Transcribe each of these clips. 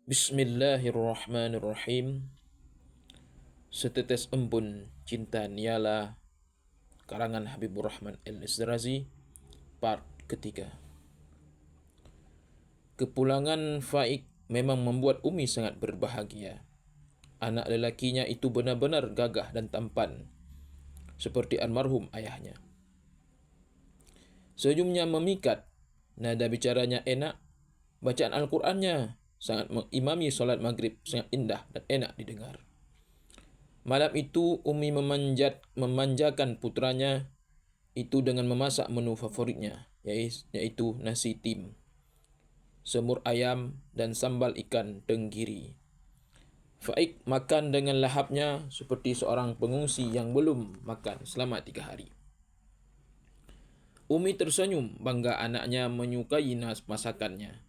Bismillahirrahmanirrahim. Setetes embun cinta Niala, karangan Habibur Rahman Al-Izrazi, part ketiga. Kepulangan Faik memang membuat Umi sangat berbahagia. Anak lelakinya itu benar-benar gagah dan tampan, seperti almarhum ayahnya. Senyumnya memikat, nada bicaranya enak, bacaan Al-Qurannya sangat mengimami solat maghrib sangat indah dan enak didengar. Malam itu Umi memanjakan putranya itu dengan memasak menu favoritnya, yaitu nasi tim, semur ayam dan sambal ikan tenggiri. Faik makan dengan lahapnya seperti seorang pengungsi yang belum makan selama 3 hari. Umi tersenyum bangga anaknya menyukai masakannya.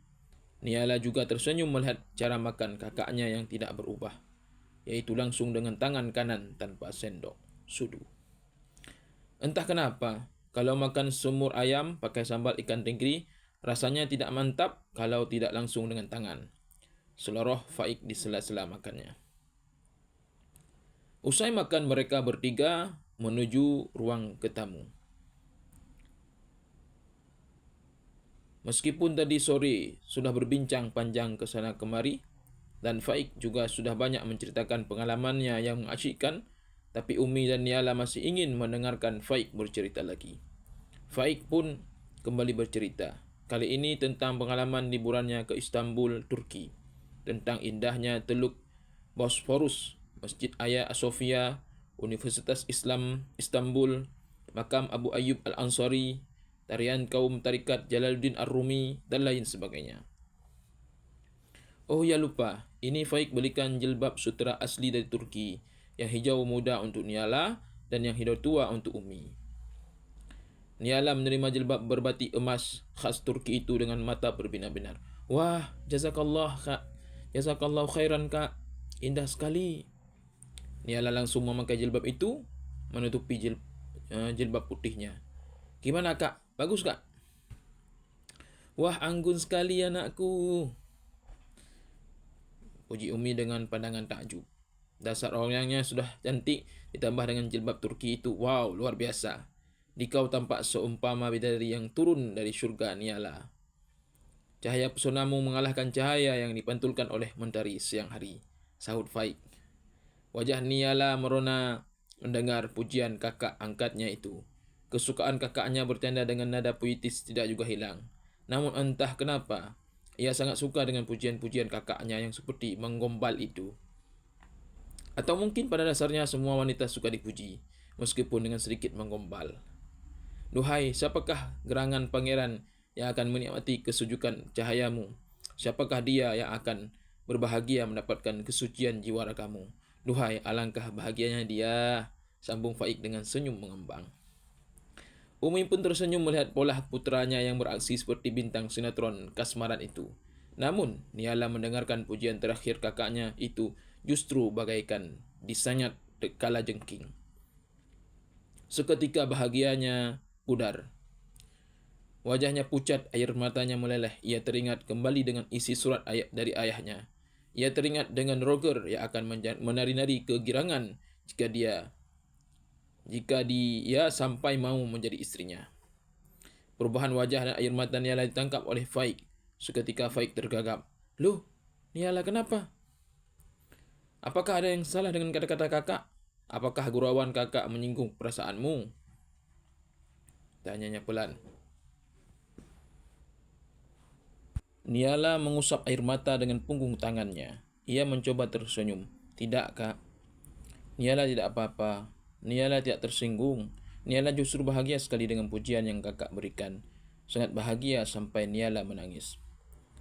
Niala juga tersenyum melihat cara makan kakaknya yang tidak berubah, yaitu langsung dengan tangan kanan tanpa sendok, sudu. Entah kenapa, kalau makan semur ayam pakai sambal ikan tenggiri, rasanya tidak mantap kalau tidak langsung dengan tangan. Seloroh Faik di sela-sela makannya. Usai makan, mereka bertiga menuju ruang ketamu. Meskipun tadi sore sudah berbincang panjang ke sana kemari, dan Faik juga sudah banyak menceritakan pengalamannya yang mengasyikkan, tapi Umi dan Niala masih ingin mendengarkan Faik bercerita lagi. Faik pun kembali bercerita, kali ini tentang pengalaman liburannya ke Istanbul, Turki, tentang indahnya Teluk Bosforus, Masjid Hagia Sophia, Universitas Islam Istanbul, Makam Abu Ayyub Al-Ansari, tarian kaum tarikat Jalaluddin Ar-Rumi, dan lain sebagainya. Oh ya lupa, ini Faik belikan jilbab sutera asli dari Turki, yang hijau muda untuk Niala dan yang hijau tua untuk Umi. Niala menerima jilbab berbati emas khas Turki itu dengan mata berbinar-binar. Wah, jazakallah kak, jazakallah khairan kak, indah sekali. Niala langsung memakai jilbab itu, menutupi jilbab putihnya. Gimana kak, bagus kak? Wah, anggun sekali anakku, puji Umi dengan pandangan takjub. Dasar orangnya sudah cantik, ditambah dengan jilbab Turki itu. Wow, luar biasa. Dikau tampak seumpama bidadari yang turun dari syurga Niala. Cahaya pesonamu mengalahkan cahaya yang dipantulkan oleh mentari siang hari, sahut Faik. Wajah Niala merona mendengar pujian kakak angkatnya itu. Kesukaan kakaknya bertanda dengan nada puitis tidak juga hilang. Namun entah kenapa, ia sangat suka dengan pujian-pujian kakaknya yang seperti menggombal itu. Atau mungkin pada dasarnya semua wanita suka dipuji, meskipun dengan sedikit menggombal. Duhai, siapakah gerangan pangeran yang akan menikmati kesujukan cahayamu? Siapakah dia yang akan berbahagia mendapatkan kesucian jiwa ragamu? Duhai, alangkah bahagianya dia, sambung Faik dengan senyum mengembang. Umi pun tersenyum melihat pola putranya yang beraksi seperti bintang sinetron kasmaran itu. Namun, Niala mendengarkan pujian terakhir kakaknya itu justru bagaikan disayat kala jengking. Seketika bahagianya pudar. Wajahnya pucat, air matanya meleleh. Ia teringat kembali dengan isi surat ayat dari ayahnya. Ia teringat dengan Roger yang akan menari-nari kegirangan jika dia sampai mau menjadi istrinya. Perubahan wajah dan air mata Niala ditangkap oleh Faik. Seketika Faik tergagap. Loh, Niala kenapa? Apakah ada yang salah dengan kata-kata kakak? Apakah gurauan kakak menyinggung perasaanmu? Tanyanya pelan. Niala mengusap air mata dengan punggung tangannya. Ia mencoba tersenyum. Tidak, kak. Niala tidak apa-apa. Niala tidak tersinggung. Niala justru bahagia sekali dengan pujian yang kakak berikan. Sangat bahagia sampai Niala menangis.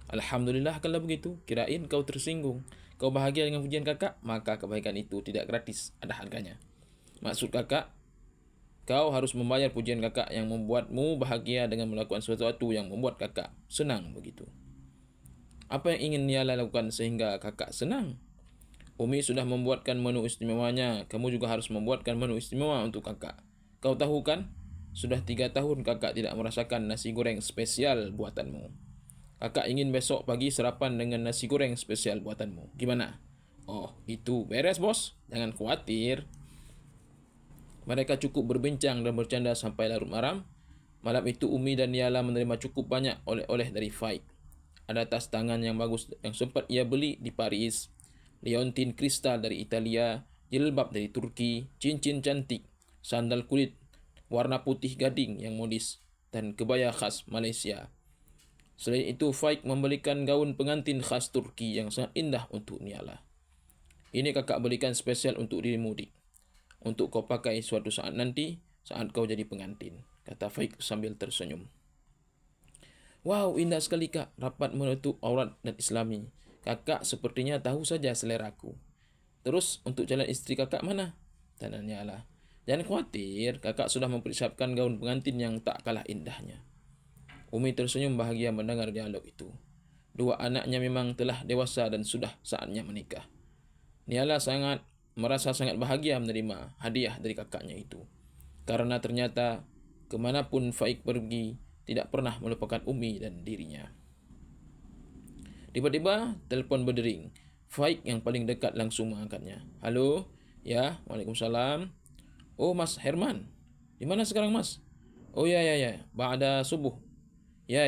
Alhamdulillah kalau begitu. Kirain kau tersinggung. Kau bahagia dengan pujian kakak, maka kebaikan itu tidak gratis, ada harganya. Maksud kakak, kau harus membayar pujian kakak yang membuatmu bahagia dengan melakukan sesuatu yang membuat kakak senang begitu. Apa yang ingin Niala lakukan sehingga kakak senang? Umi sudah membuatkan menu istimewanya, kamu juga harus membuatkan menu istimewa untuk kakak. Kau tahu kan, sudah 3 tahun kakak tidak merasakan nasi goreng spesial buatanmu. Kakak ingin besok pagi sarapan dengan nasi goreng spesial buatanmu. Gimana? Oh, itu beres bos. Jangan khawatir. Mereka cukup berbincang dan bercanda sampai larut malam. Malam itu Umi dan Niala menerima cukup banyak oleh-oleh dari Faik. Ada tas tangan yang bagus yang sempat ia beli di Paris, liontin kristal dari Italia, jilbab dari Turki, cincin cantik, sandal kulit warna putih gading yang modis, dan kebaya khas Malaysia. Selain itu, Faik membelikan gaun pengantin khas Turki yang sangat indah untuk Niala. Ini kakak belikan spesial untuk dirimu, Dik. Untuk kau pakai suatu saat nanti, saat kau jadi pengantin, kata Faik sambil tersenyum. Wow, indah sekali kak, rapat menutup aurat dan islami. Kakak sepertinya tahu saja seleraku. Terus untuk calon istri kakak mana? Tanya Niala. Jangan khawatir, kakak sudah mempersiapkan gaun pengantin yang tak kalah indahnya. Umi tersenyum bahagia mendengar dialog itu. Dua anaknya memang telah dewasa dan sudah saatnya menikah. Niala merasa sangat bahagia menerima hadiah dari kakaknya itu. Karena ternyata kemanapun Faik pergi, tidak pernah melupakan Umi dan dirinya. Tiba-tiba telefon berdering. Faik yang paling dekat langsung mengangkatnya. Halo? Ya, Waalaikumsalam. Oh, Mas Herman. Di mana sekarang, Mas? Oh ya, Ba'da subuh. Ya.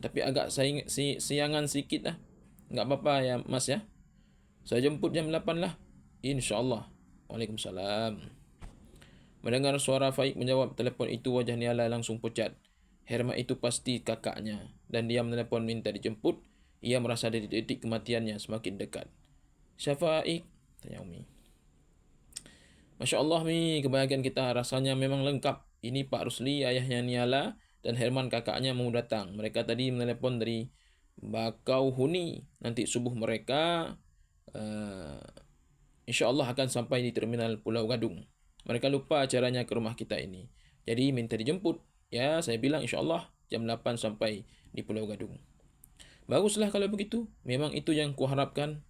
Tapi agak siangan sikit lah. Enggak apa-apa ya, Mas ya. Saya jemput jam 8 lah. InsyaAllah. Waalaikumsalam. Mendengar suara Faik menjawab telefon itu, wajah Niala langsung pucat. Herman itu pasti kakaknya, dan dia menelpon minta dijemput. Ia merasa detik-detik kematiannya semakin dekat. Siapa Faik? Tanya Umi. Masya Allah Mi, kebahagiaan kita rasanya memang lengkap. Ini Pak Rusli, ayahnya Niala, dan Herman kakaknya mau datang. Mereka tadi menelpon dari Bakauhuni. Nanti subuh mereka insya Allah akan sampai di terminal Pulau Gadung. Mereka lupa caranya ke rumah kita ini. Jadi minta dijemput. Ya, saya bilang insya Allah jam 8 sampai di Pulau Gadung. Baguslah kalau begitu. Memang itu yang kuharapkan.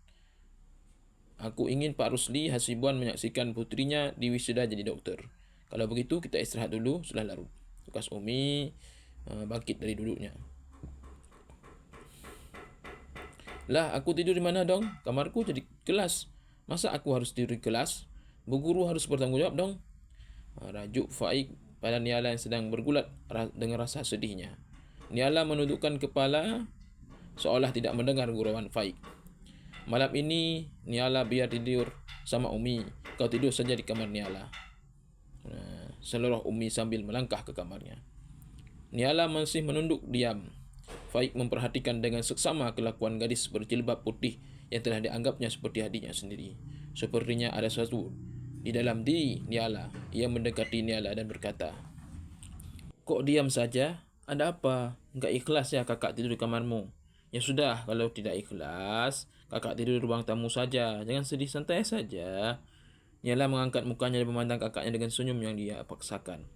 Aku ingin Pak Rusli Hasibuan menyaksikan putrinya di wisuda jadi dokter. Kalau begitu kita istirahat dulu, sudah larut. Tukas Umi bangkit dari duduknya. Lah, aku tidur di mana dong? Kamarku jadi kelas. Masa aku harus tidur di kelas? Bu guru harus bertanggung jawab dong. Rajuk Faik pada Niala yang sedang bergulat dengan rasa sedihnya. Niala menundukkan kepala seolah tidak mendengar gurauan Faik. Malam ini Niala biar tidur sama Umi. Kau tidur saja di kamar Niala. Seluruh Umi sambil melangkah ke kamarnya. Niala masih menunduk diam. Faik memperhatikan dengan seksama kelakuan gadis berjilbab putih yang telah dianggapnya seperti adiknya sendiri. Sepertinya ada sesuatu di dalam diri Niala. Ia mendekati Niala dan berkata, "Kok diam saja? Ada apa? Enggak ikhlas ya kakak tidur di kamarmu? Ya sudah, kalau tidak ikhlas, kakak tidur di ruang tamu saja. Jangan sedih, santai saja." Niala mengangkat mukanya dan memandang kakaknya dengan senyum yang dia paksakan.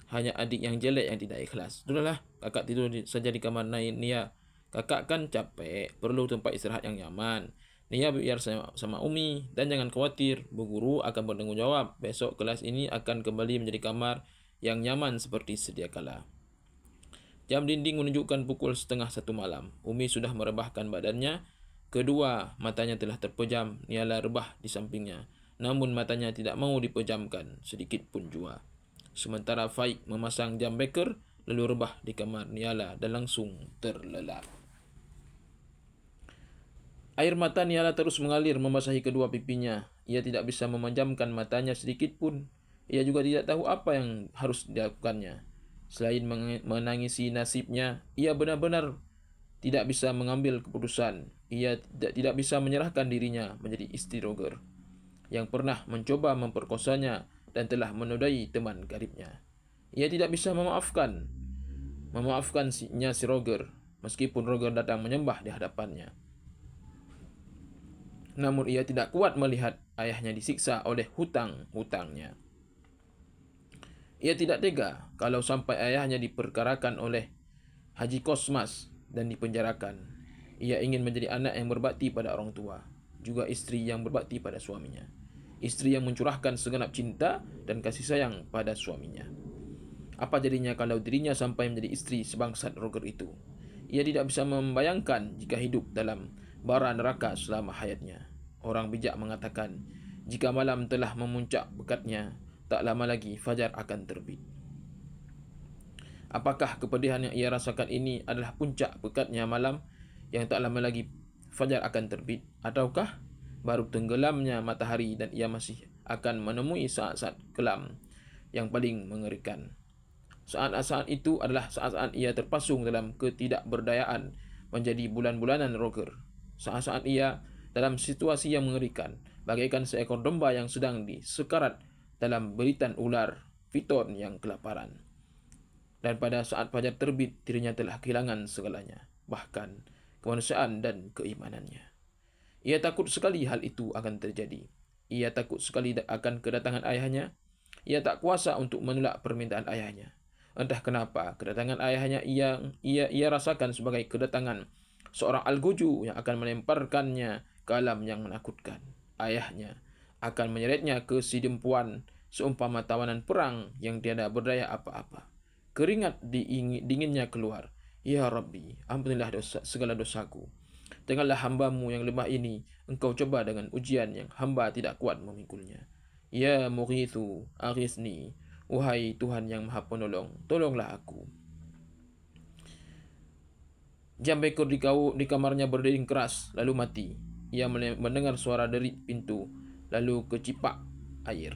Hanya adik yang jelek yang tidak ikhlas. Sudahlah, kakak tidur saja di kamar Nia. Kakak kan capek, perlu tempat istirahat yang nyaman. Nia biar sama Umi, dan jangan khawatir, Bu Guru akan bertanggung jawab. Besok kelas ini akan kembali menjadi kamar yang nyaman seperti sedia kala. Jam dinding menunjukkan pukul 12:30 malam. Umi sudah merebahkan badannya. Kedua matanya telah terpejam. Niala rebah di sampingnya. Namun matanya tidak mau dipejamkan sedikit pun jua. Sementara Faik memasang jam beker, lalu rebah di kamar Niala dan langsung terlelap. Air mata Niala terus mengalir membasahi kedua pipinya. Ia tidak bisa memejamkan matanya sedikit pun. Ia juga tidak tahu apa yang harus dilakukannya. Selain menangisi nasibnya, ia benar-benar tidak bisa mengambil keputusan. Ia tidak bisa menyerahkan dirinya menjadi istri Roger yang pernah mencoba memperkosanya dan telah menodai teman karibnya. Ia tidak bisa memaafkannya si Roger, meskipun Roger datang menyembah di hadapannya. Namun ia tidak kuat melihat ayahnya disiksa oleh hutang-hutangnya. Ia tidak tega kalau sampai ayahnya diperkarakan oleh Haji Kosmas dan dipenjarakan. Ia ingin menjadi anak yang berbakti pada orang tua, juga istri yang berbakti pada suaminya. Istri yang mencurahkan segenap cinta dan kasih sayang pada suaminya. Apa jadinya kalau dirinya sampai menjadi istri sebangsat Roger itu? Ia tidak bisa membayangkan jika hidup dalam bara neraka selama hayatnya. Orang bijak mengatakan, jika malam telah memuncak pekatnya, tak lama lagi fajar akan terbit. Apakah kepedihan yang ia rasakan ini adalah puncak pekatnya malam yang tak lama lagi fajar akan terbit? Ataukah baru tenggelamnya matahari dan ia masih akan menemui saat-saat kelam yang paling mengerikan? Saat-saat itu adalah saat-saat ia terpasung dalam ketidakberdayaan menjadi bulan-bulanan roger. Saat-saat ia dalam situasi yang mengerikan, bagaikan seekor domba yang sedang disekarat dalam beritan ular piton yang kelaparan. Dan pada saat fajar terbit, dirinya telah kehilangan segalanya, bahkan kemanusiaan dan keimanannya. Ia takut sekali hal itu akan terjadi. Ia takut sekali akan kedatangan ayahnya. Ia tak kuasa untuk menolak permintaan ayahnya. Entah kenapa, kedatangan ayahnya ia rasakan sebagai kedatangan seorang algojo yang akan melemparkannya ke alam yang menakutkan. Ayahnya akan menyeretnya ke sidempuan seumpama tawanan perang yang tiada berdaya apa-apa. Keringat dinginnya keluar. Ya Rabbi, ampunilah segala dosaku. Janganlah hambamu yang lemah ini engkau coba dengan ujian yang hamba tidak kuat memikulnya. Ya Mughithu, aghisni. Wahai Tuhan yang maha penolong, tolonglah aku. Jam beker di kamarnya berdering keras, lalu mati. Ia mendengar suara derit pintu, lalu kecipak air.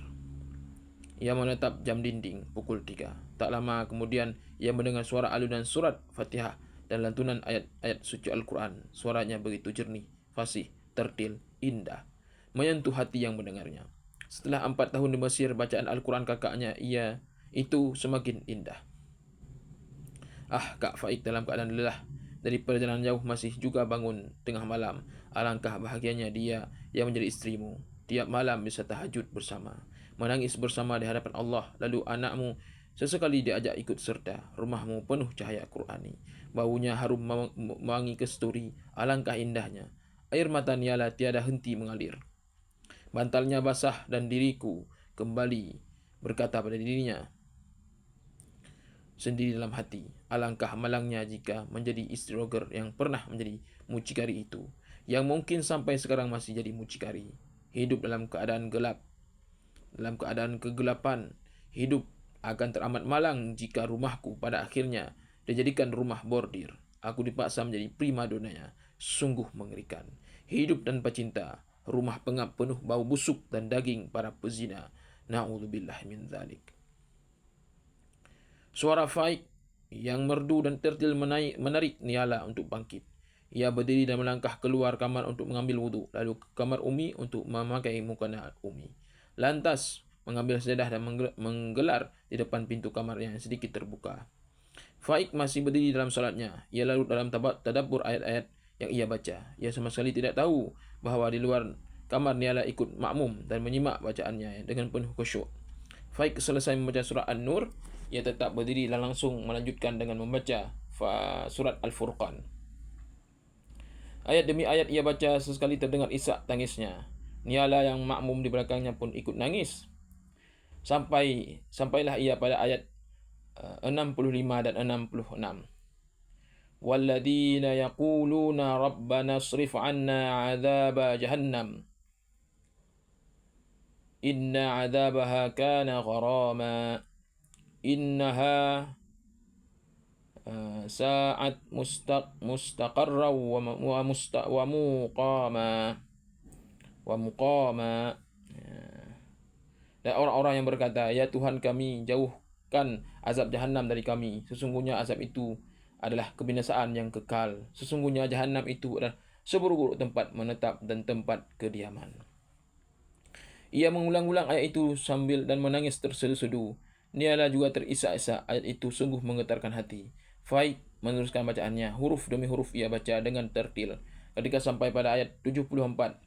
Ia menatap jam dinding pukul 3. Tak lama kemudian, ia mendengar suara alunan surat Fatihah dan lantunan ayat-ayat suci Al-Quran. Suaranya begitu jernih, fasih, tertil, indah, menyentuh hati yang mendengarnya. Setelah 4 tahun di Mesir, bacaan Al-Quran kakaknya itu semakin indah. Kak Faik dalam keadaan lelah dari perjalanan jauh masih juga bangun tengah malam. Alangkah bahagianya dia yang menjadi istrimu. Tiap malam bisa tahajud bersama, menangis bersama di hadapan Allah. Lalu anakmu sesekali diajak ikut serta. Rumahmu penuh cahaya Qurani. Baunya harum mewangi kesturi. Alangkah indahnya. Air mata Niala tiada henti mengalir. Bantalnya basah dan diriku kembali berkata pada dirinya sendiri dalam hati, alangkah malangnya jika menjadi istri roger yang pernah menjadi mucikari itu, yang mungkin sampai sekarang masih jadi mucikari. Hidup dalam keadaan gelap, dalam keadaan kegelapan. Hidup akan teramat malang jika rumahku pada akhirnya dijadikan rumah bordir. Aku dipaksa menjadi primadonanya. Sungguh mengerikan. Hidup tanpa cinta, rumah pengap penuh bau busuk dan daging para pezina. Na'udzubillah min dzalik. Suara Faik yang merdu dan tertil menarik Niala untuk bangkit. Ia berdiri dan melangkah keluar kamar untuk mengambil wudhu, lalu ke kamar Umi untuk memakai mukena Umi. Lantas mengambil sejadah dan menggelar di depan pintu kamar yang sedikit terbuka. Faik masih berdiri dalam salatnya. Ia larut dalam tadabbur ayat-ayat yang ia baca. Ia sama sekali tidak tahu bahawa di luar kamar Niala ikut makmum dan menyimak bacaannya dengan penuh khusyuk. Faik selesai membaca surah An-Nur. Ia tetap berdiri dan langsung melanjutkan dengan membaca surat Al-Furqan. Ayat demi ayat ia baca, sesekali terdengar isak tangisnya. Niala yang makmum di belakangnya pun ikut nangis. Sampailah ia pada ayat 65 dan 66. Walladzina yaquluna rabbana asrif 'anna 'adzaba jahannam. Inna 'adzabaha kana gharama. Innaha sa'at mustaqarra wa muqama. Dan orang-orang yang berkata, ya Tuhan kami, jauhkan azab jahannam dari kami. Sesungguhnya azab itu adalah kebinasaan yang kekal. Sesungguhnya jahannam itu adalah seburuk-buruk tempat menetap dan tempat kediaman. Ia mengulang-ulang ayat itu sambil dan menangis tersedu-sedu. Niala juga terisak-isak. Ayat itu sungguh menggetarkan hati. Faik meneruskan bacaannya. Huruf demi huruf ia baca dengan tertil. Ketika sampai pada ayat 74.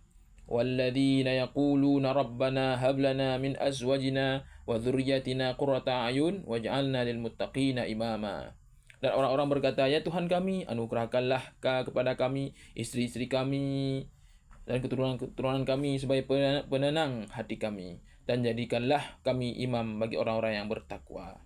Walladzina yaquluna rabbana hablana min azwajina wa dhurriyyatina qurrata a'yun waj'alna lil muttaqina imama. Dan orang-orang berkata, ya Tuhan kami, anugerahkanlah kepada kami isteri-isteri kami dan keturunan kami sebagai penenang hati kami, dan jadikanlah kami imam bagi orang-orang yang bertakwa.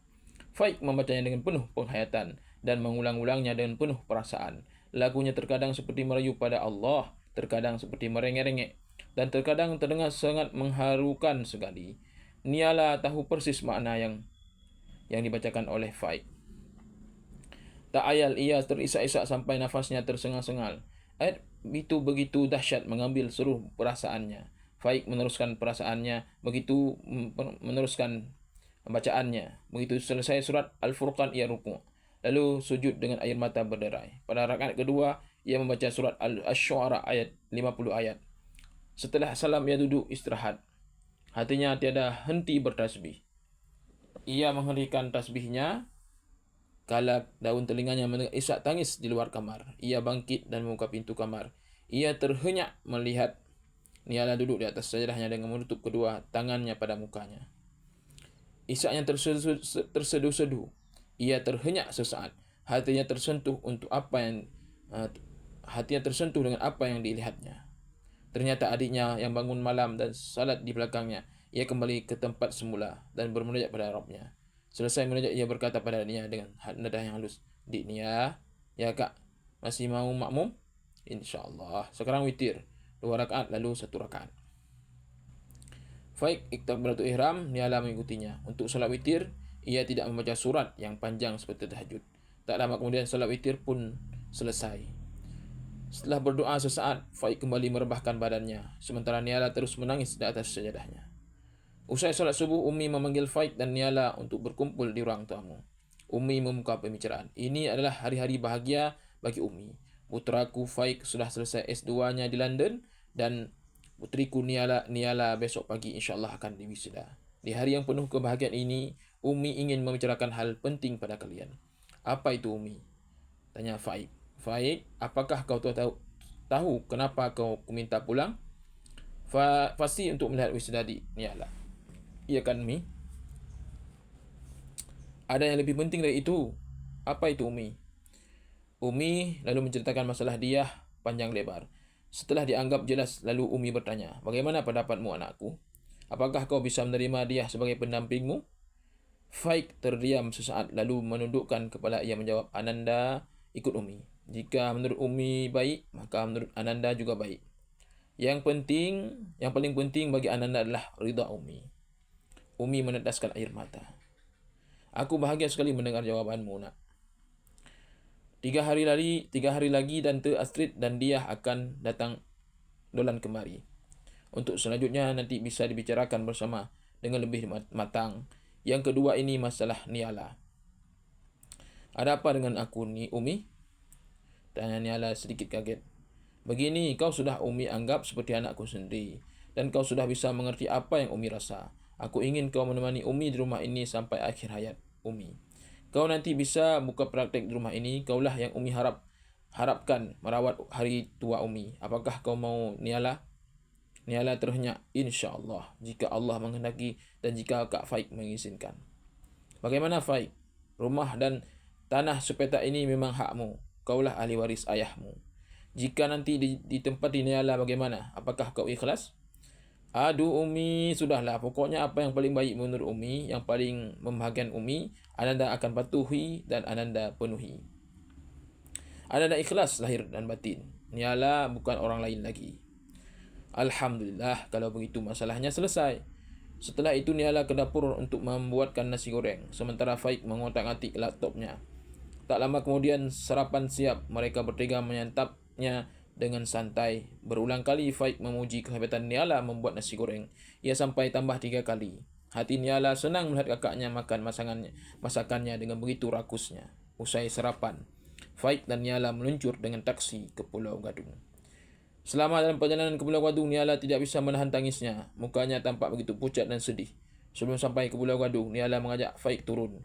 Faik membacanya dengan penuh penghayatan. dan mengulang-ulangnya dengan penuh perasaan. Lagunya terkadang seperti merayu pada Allah, terkadang seperti merengek-rengek, dan terkadang terdengar sangat mengharukan sekali. Niala tahu persis makna yang dibacakan oleh Faik. Tak ayal ia terisak-isak sampai nafasnya tersengal-sengal. Ayat itu begitu dahsyat mengambil seluruh perasaannya. Faik meneruskan perasaannya, begitu meneruskan bacaannya. Begitu selesai surat Al-Furqan ia rukuk. Lalu sujud dengan air mata berderai. Pada rakaat kedua, ia membaca surat Al-Syu'ara ayat 50 ayat. Setelah salam ia duduk istirahat. Hatinya tiada henti bertasbih. Ia menghentikan tasbihnya kala daun telinganya mendengar isak tangis di luar kamar. Ia bangkit dan membuka pintu kamar. Ia terhenyak melihat Niala duduk di atas sajadahnya dengan menutup kedua tangannya pada mukanya. Isaknya terseduh-seduh. Ia terhenyak sesaat. Hatinya tersentuh dengan apa yang dilihatnya. Ternyata adiknya yang bangun malam dan salat di belakangnya. Ia kembali ke tempat semula dan bermunajat pada Rabbnya. Selesai munajat, ia berkata pada Nia dengan nada yang halus, "Dik Nia, ya kak, masih mau makmum? InsyaAllah. Sekarang witir. 2 rakaat lalu 1 rakaat." Faik iktakbiratul ihram, Niala mengikutinya. Untuk salat witir, ia tidak membaca surat yang panjang seperti tahajud. Tak lama kemudian salat witir pun selesai. Setelah berdoa sesaat, Faik kembali merebahkan badannya, sementara Niala terus menangis di atas sajadahnya. Usai salat subuh, Umi memanggil Faik dan Niala untuk berkumpul di ruang tamu. Umi membuka pembicaraan. Ini adalah hari-hari bahagia bagi Umi. Putraku Faik sudah selesai S2-nya di London dan putriku Niala besok pagi insyaAllah akan diwisuda. Di hari yang penuh kebahagiaan ini, Umi ingin membicarakan hal penting pada kalian. Apa itu, Umi? Tanya Faik. Faik, apakah kau tahu kenapa kau minta pulang? Pasti untuk melihat wisuda di Niala. Iya kan, Umi? Ada yang lebih penting dari itu. Apa itu, Umi? Umi lalu menceritakan masalah dia panjang lebar. Setelah dianggap jelas, lalu Umi bertanya, "Bagaimana pendapatmu, anakku? Apakah kau bisa menerima dia sebagai pendampingmu?" Faik terdiam sesaat lalu menundukkan kepala. Ia menjawab, "Ananda ikut Umi. Jika menurut Umi baik, maka menurut Ananda juga baik. Yang paling penting bagi Ananda adalah ridha Umi." Umi meneteskan air mata. "Aku bahagia sekali mendengar jawabanmu, nak. 3 hari lagi Tante Astrid dan dia akan datang dolan kemari. Untuk selanjutnya nanti bisa dibicarakan bersama dengan lebih matang. Yang kedua ini masalah Niala." "Ada apa dengan aku ni, Umi?" tanya Niala sedikit kaget. "Begini, kau sudah Umi anggap seperti anakku sendiri. Dan kau sudah bisa mengerti apa yang Umi rasa. Aku ingin kau menemani Umi di rumah ini sampai akhir hayat Umi. Kau nanti bisa buka praktek di rumah ini. Kaulah yang Umi harapkan merawat hari tua Umi. Apakah kau mau, Niala?" Niala terhenyak. "InsyaAllah, jika Allah menghendaki dan jika Kak Faik mengizinkan." "Bagaimana, Faik? Rumah dan tanah sepetak ini memang hakmu. Kaulah ahli waris ayahmu. Jika nanti ditempati Niala bagaimana? Apakah kau ikhlas?" "Aduh, Umi, sudahlah. Pokoknya apa yang paling baik menurut Umi, yang paling membahagiakan Umi, Ananda akan patuhi dan Ananda penuhi. Ananda ikhlas lahir dan batin. Niala bukan orang lain lagi." "Alhamdulillah, kalau begitu masalahnya selesai." Setelah itu Niala ke dapur untuk membuatkan nasi goreng, sementara Faik mengotak-atik laptopnya. Tak lama kemudian sarapan siap. Mereka bertiga menyantapnya dengan santai. Berulang kali Faik memuji kehebatan Niala membuat nasi goreng. Ia sampai tambah 3 kali. Hati Niala senang melihat kakaknya makan masakannya dengan begitu rakusnya. Usai sarapan, Faik dan Niala meluncur dengan taksi ke Pulau Gadung. Selama dalam perjalanan ke Pulau Gadung, Niala tidak bisa menahan tangisnya. Mukanya tampak begitu pucat dan sedih. Sebelum sampai ke Pulau Gadung, Niala mengajak Faik turun.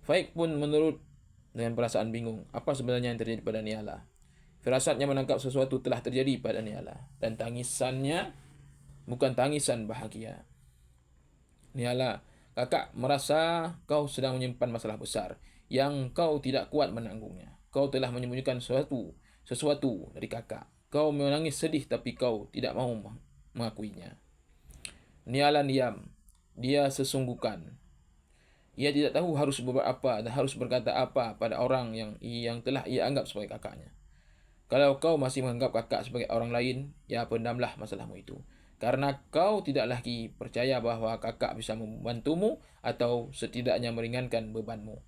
Faik pun menurut dengan perasaan bingung. Apa sebenarnya yang terjadi pada Niala? Firasatnya menangkap sesuatu telah terjadi pada Niala. Dan tangisannya bukan tangisan bahagia. "Niala, kakak merasa kau sedang menyimpan masalah besar yang kau tidak kuat menanggungnya. Kau telah menyembunyikan sesuatu dari kakak. Kau menangis sedih tapi kau tidak mahu mengakuinya." Niala diam. Dia sesungguhkan. Ia tidak tahu harus berbuat apa dan harus berkata apa pada orang yang telah ia anggap sebagai kakaknya. Kalau kau masih menganggap kakak sebagai orang lain, ya pendamlah masalahmu itu. Karena kau tidak lagi percaya bahwa kakak bisa membantumu atau setidaknya meringankan bebanmu.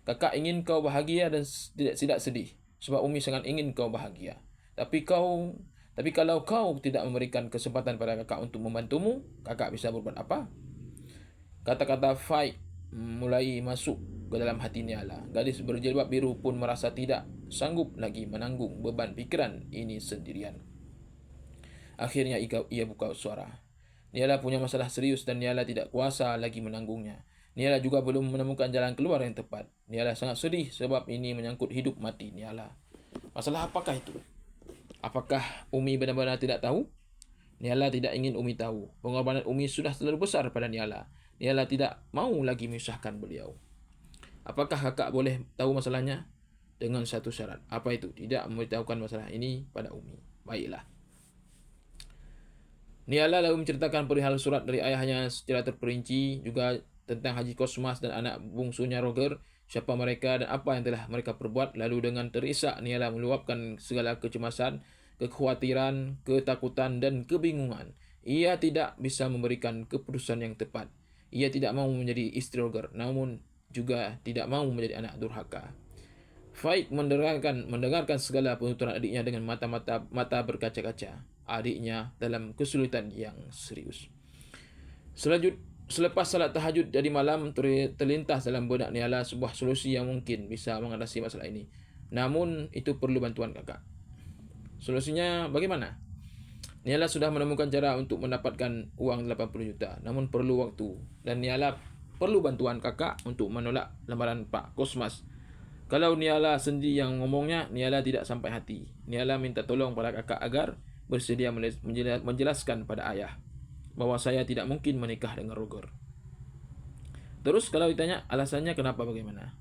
Kakak ingin kau bahagia dan tidak sedih, sebab Umi sangat ingin kau bahagia. Tapi kalau kau tidak memberikan kesempatan pada kakak untuk membantumu, kakak bisa berbuat apa? Kata-kata fight mulai masuk ke dalam hati Niala. Gadis berjilbab biru pun merasa tidak sanggup lagi menanggung beban pikiran ini sendirian. Akhirnya ia buka suara. Niala punya masalah serius dan Niala tidak kuasa lagi menanggungnya. Niala juga belum menemukan jalan keluar yang tepat. Niala sangat sedih sebab ini menyangkut hidup mati Niala. Masalah apakah itu? Apakah Umi benar-benar tidak tahu? Niala tidak ingin Umi tahu. Pengorbanan Umi sudah terlalu besar pada Niala. Niala tidak mau lagi menyusahkan beliau. Apakah kakak boleh tahu masalahnya? Dengan satu syarat. Apa itu? Tidak memberitahukan masalah ini pada Umi. Baiklah. Niala lalu menceritakan perihal surat dari ayahnya secara terperinci, juga tentang Haji Kosmas dan anak bungsunya Roger, siapa mereka dan apa yang telah mereka perbuat. Lalu dengan terisak Niala meluapkan segala kecemasan, kekhawatiran, ketakutan dan kebingungan. Ia tidak bisa memberikan keputusan yang tepat. Ia tidak mau menjadi istri Roger, namun juga tidak mau menjadi anak durhaka. Faik mendengarkan segala penuturan adiknya dengan mata berkaca-kaca. Adiknya dalam kesulitan yang serius. Selepas salat tahajud dari malam, terlintas dalam benak Niala sebuah solusi yang mungkin bisa mengatasi masalah ini. Namun itu perlu bantuan kakak. Solusinya bagaimana? Niala sudah menemukan cara untuk mendapatkan uang 80 juta. Namun perlu waktu. Dan Niala perlu bantuan kakak untuk menolak lamaran Pak Kosmas. Kalau Niala sendiri yang ngomongnya, Niala tidak sampai hati. Niala minta tolong pada kakak agar bersedia menjelaskan pada ayah bahwa saya tidak mungkin menikah dengan Roger. Terus kalau ditanya alasannya kenapa bagaimana?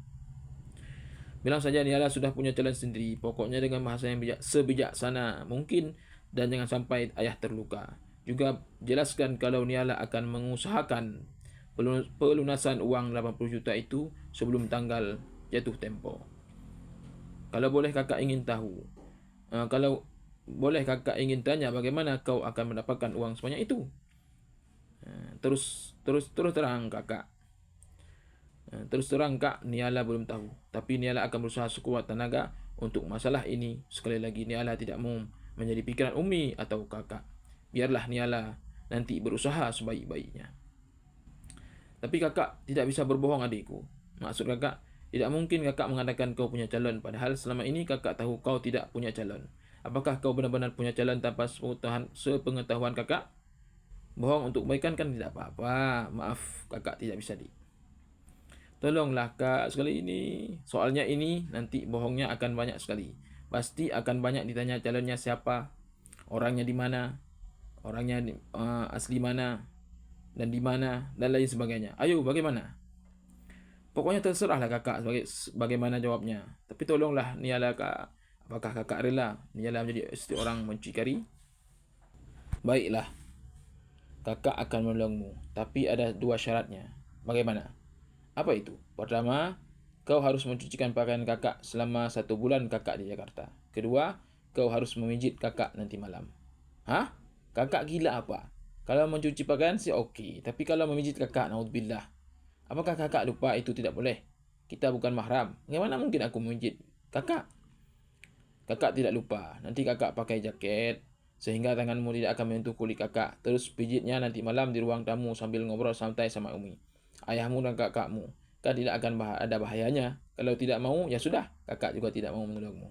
Bilang saja Niala sudah punya jalan sendiri. Pokoknya dengan bahasa yang sebijaksana mungkin dan jangan sampai ayah terluka. Juga jelaskan kalau Niala akan mengusahakan pelunasan uang 80 juta itu sebelum tanggal jatuh tempo. Kalau boleh kakak ingin tahu, kalau boleh kakak ingin tanya bagaimana kau akan mendapatkan uang sebanyak itu? Terus terang kakak. Terus terang kak, Niala belum tahu. Tapi Niala akan berusaha sekuat tenaga untuk masalah ini. Sekali lagi Niala tidak mau menjadi pikiran Umi atau kakak. Biarlah Niala nanti berusaha sebaik-baiknya. Tapi kakak tidak bisa berbohong adikku. Maksud kakak, tidak mungkin kakak mengatakan kau punya calon, padahal selama ini kakak tahu kau tidak punya calon. Apakah kau benar-benar punya calon tanpa sepengetahuan kakak? Bohong untuk kebaikan kan tidak apa-apa. Maaf, kakak tidak bisa Tolonglah kak sekali ini. Soalnya ini nanti bohongnya akan banyak sekali. Pasti akan banyak ditanya calonnya siapa, orangnya di mana, orangnya asli mana, dan di mana, dan lain sebagainya. Ayo, bagaimana? Pokoknya terserahlah kakak bagaimana jawabnya. Tapi tolonglah Niala kak. Apakah kakak rela Niala menjadi istri orang muncikari? Baiklah, kakak akan menolongmu. Tapi ada dua syaratnya. Bagaimana? Apa itu? Pertama, kau harus mencucikan pakaian kakak selama 1 bulan kakak di Jakarta. Kedua, kau harus memijit kakak nanti malam. Hah? Kakak gila apa? Kalau mencuci pakaian sih okey. Tapi kalau memijit kakak, naudzubillah. Apakah kakak lupa itu tidak boleh? Kita bukan mahram. Bagaimana mungkin aku memijit kakak? Kakak tidak lupa. Nanti kakak pakai jaket sehingga tanganmu tidak akan menyentuh kulit kakak. Terus pijitnya nanti malam di ruang tamu sambil ngobrol santai sama Umi. Ayahmu dan kakakmu. Kan tidak akan ada bahayanya. Kalau tidak mau, ya sudah. Kakak juga tidak mau menolongmu.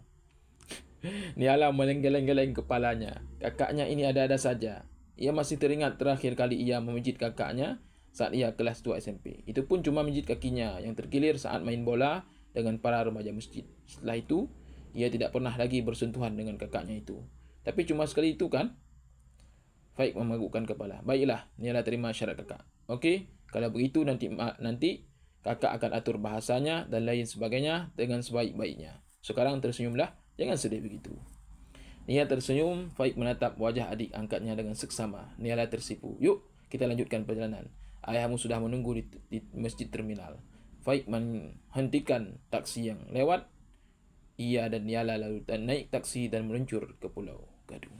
Niala melenggeleng-geleng kepalanya. Kakaknya ini ada-ada saja. Ia masih teringat terakhir kali ia memijit kakaknya saat ia kelas 2 SMP. Itu pun cuma mijit kakinya yang terkilir saat main bola dengan para remaja masjid. Setelah itu, ia tidak pernah lagi bersentuhan dengan kakaknya itu. Tapi cuma sekali itu kan? Faik menganggukkan kepala. Baiklah, Niala terima syarat kakak. Okey, kalau begitu nanti kakak akan atur bahasanya dan lain sebagainya dengan sebaik-baiknya. Sekarang tersenyumlah, jangan sedih begitu. Nia tersenyum, Faik menatap wajah adik angkatnya dengan seksama. Niala tersipu. Yuk, kita lanjutkan perjalanan. Ayahmu sudah menunggu di masjid terminal. Faik menghentikan taksi yang lewat. Ia dan Niala lalu naik taksi dan meluncur ke Pulau Gadung.